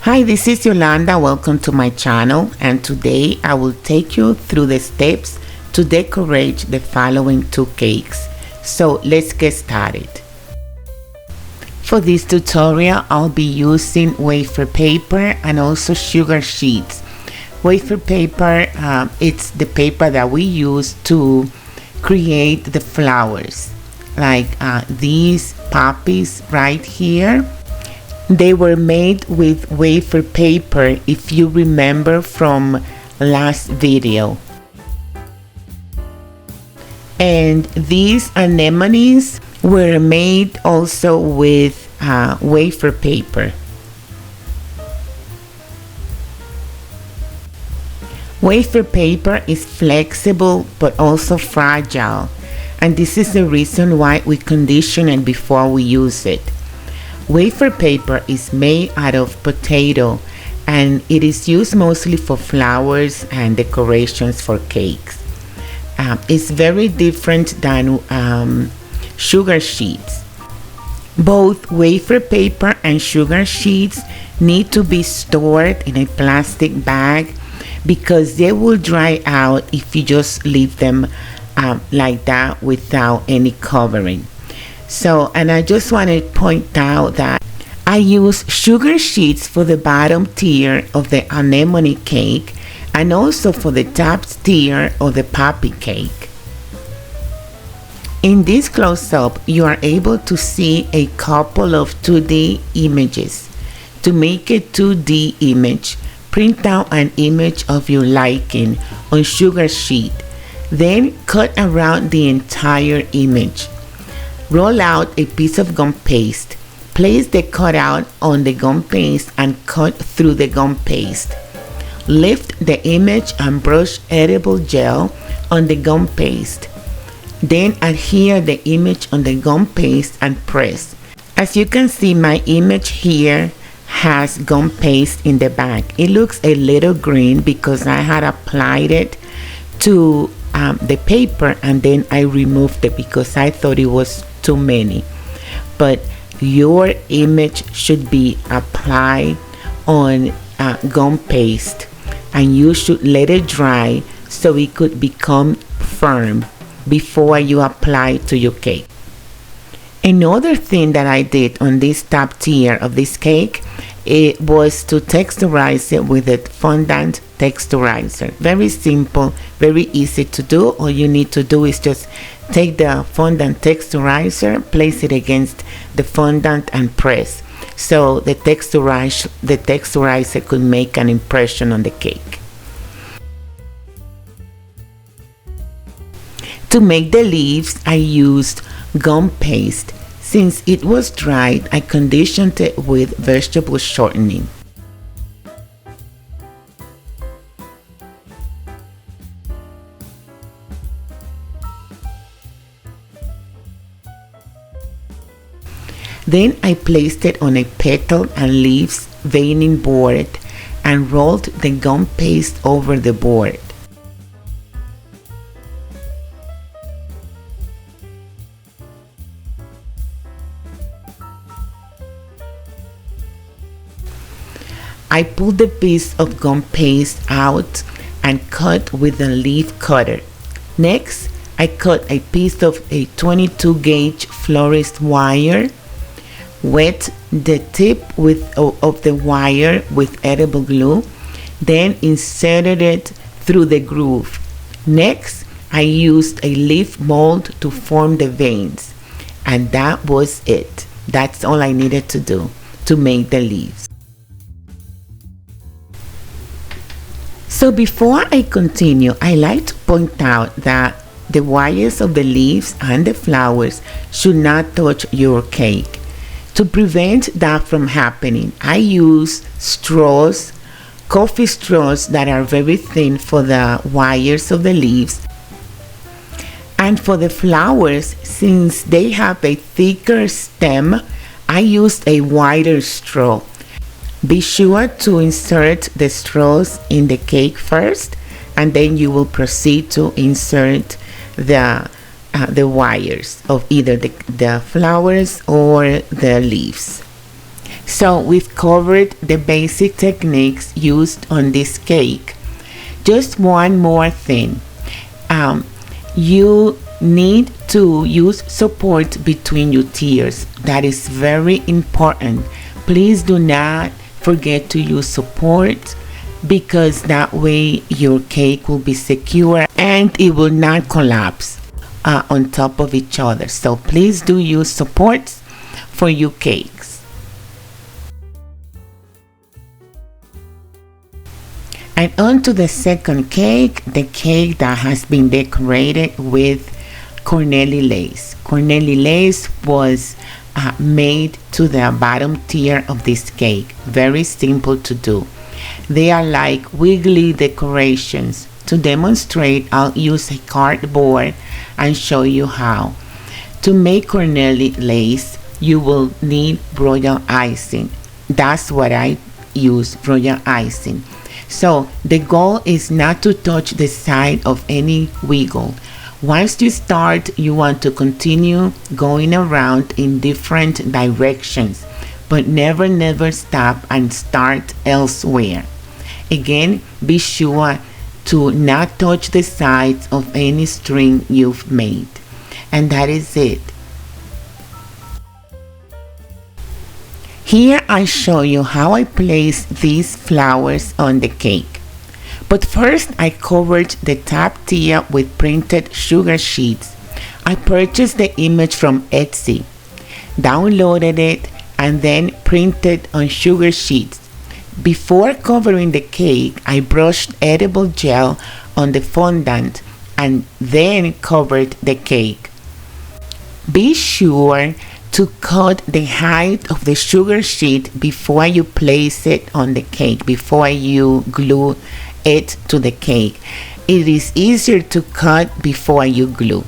Hi, this is Yolanda. Welcome to my channel, and today I will take you through the steps to decorate the following two cakes. So let's get started. For this tutorial, I'll be using wafer paper and also sugar sheets. Wafer paper, it's the paper that we use to create the flowers, like these poppies right here. They were made with wafer paper, if you remember from last video. And these anemones were made also with wafer paper. Wafer paper is flexible but also fragile, and this is the reason why we condition it before we use it. Wafer paper is made out of potato, and it is used mostly for flowers and decorations for cakes. It's very different than sugar sheets. Both wafer paper and sugar sheets need to be stored in a plastic bag because they will dry out if you just leave them like that without any covering. So, and I just want to point out that I use sugar sheets for the bottom tier of the anemone cake and also for the top tier of the poppy cake. In this close-up, you are able to see a couple of 2D images. To make a 2D image, print out an image of your liking on sugar sheet, then cut around the entire image. Roll out a piece of gum paste. Place the cutout on the gum paste and cut through the gum paste. Lift the image and brush edible gel on the gum paste. Then adhere the image on the gum paste and press. As you can see, my image here has gum paste in the back. It looks a little green because I had applied it to the paper and then I removed it because I thought it was too many. But your image should be applied on gum paste, and you should let it dry so it could become firm before you apply it to your cake. Another thing that I did on this top tier of this cake, it was to texturize it with a fondant texturizer. Very simple, very easy to do. All you need to do is just take the fondant texturizer, place it against the fondant and press. So the texturizer could make an impression on the cake. To make the leaves, I used gum paste. Since it was dried, I conditioned it with vegetable shortening. Then I placed it on a petal and leaves veining board and rolled the gum paste over the board. I pulled the piece of gum paste out and cut with a leaf cutter. Next, I cut a piece of a 22 gauge florist wire, wet the tip of the wire with edible glue, then inserted it through the groove. Next, I used a leaf mold to form the veins, and that was it. That's all I needed to do to make the leaves. So before I continue, I like to point out that the wires of the leaves and the flowers should not touch your cake. To prevent that from happening, I use straws, coffee straws that are very thin for the wires of the leaves. And for the flowers, since they have a thicker stem, I used a wider straw. Be sure to insert the straws in the cake first, and then you will proceed to insert the wires of either the flowers or the leaves. So we've covered the basic techniques used on this cake. Just one more thing. You need to use support between your tiers. That is very important. Please do not forget to use support, because that way your cake will be secure and it will not collapse on top of each other. So please do use supports for your cakes. And on to the second cake, the cake that has been decorated with Cornelli lace. Cornelli lace was made to the bottom tier of this cake. Very simple to do. They are like wiggly decorations. To demonstrate, I'll use a cardboard and show you how. To make Cornelli lace, you will need royal icing. That's what I use, royal icing. So the goal is not to touch the side of any wiggle. Once you start, you want to continue going around in different directions, but never stop and start elsewhere. Again, be sure to not touch the sides of any string you've made. And that is it. Here I show you how I place these flowers on the cake. But first I covered the top tier with printed sugar sheets. I purchased the image from Etsy, downloaded it, and then printed on sugar sheets. Before covering the cake, I brushed edible gel on the fondant and then covered the cake. Be sure to cut the height of the sugar sheet before you place it on the cake, before you glue it to the cake. It is easier to cut before you glue.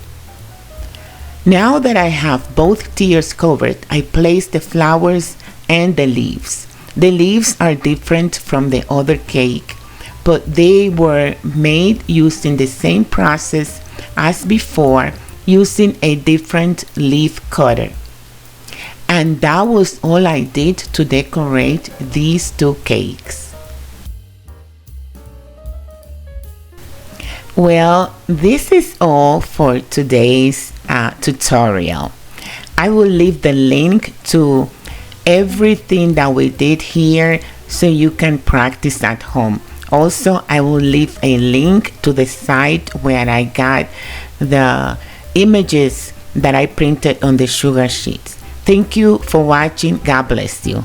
Now that I have both tiers covered, I place the flowers and the leaves. The leaves are different from the other cake, but they were made using the same process as before, using a different leaf cutter. And that was all I did to decorate these two cakes. Well, this is all for today's tutorial. I will leave the link to everything that we did here so you can practice at home. Also, I will leave a link to the site where I got the images that I printed on the sugar sheets. Thank you for watching. God bless you.